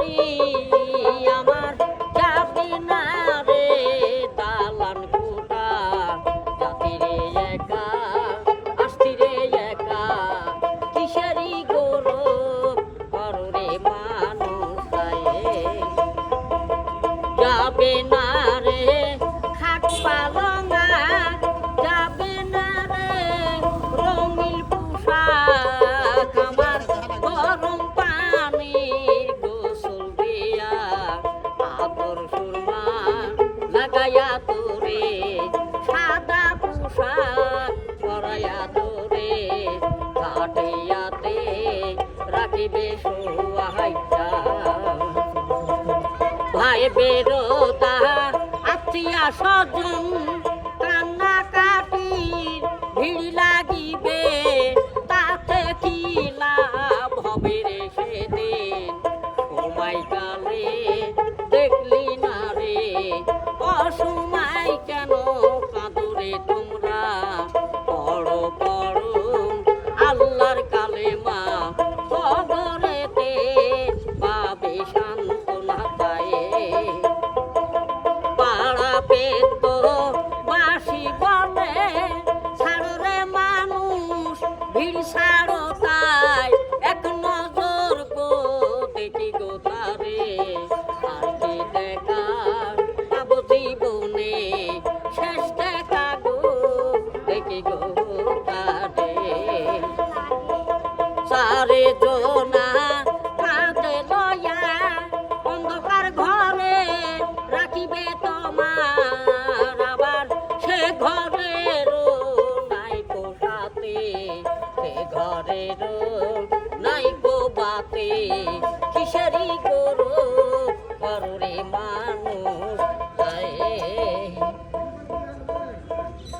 বাড়ি আমার যাবি না রে দালান কোঠা যাতি রে একা আসতি রে একা কিসেরই গৌরব করো রে মানুষ যাবে না রে খাট পালঙ্গা যাবে না রে রঙিল পোশাক আমার গরম পানির গোসল দিয়া আদর সুরমা লাগাইয়া তোরে সাদা পোশাক পরাইয়া তোরে কাটিয়াতে রাখিবে সোহাইটা ভাই বেরোতা আত্মীয়া স্বজন কান্না কাটির ভিড় লাগিবে তাতে কি লাভ হবে রে সেদিন সময়কালে দেখলি না রে অসময় কেন কাঁদরে তোমরা পড়ো পড়ো আল্লাহর কালেমা কবরেতে পাবে সান্ত্বনা পায়ে পাড়া পেত বাসি বলে ছাড়ো রে মানুষ ভিড় ছাড়ো তাই এক নজর গো দেখি গো তারে আর কি দেখা পাবো জীবনে শেষ দেখা গো দেখি গো তারে সারে জোনা কাঁদে লয়া অন্ধকার ঘরে রাখিবে তোমার আবার সে ঘরেরও নাই পোষাতে সে ঘরেরও নাই বাতে কিসেরই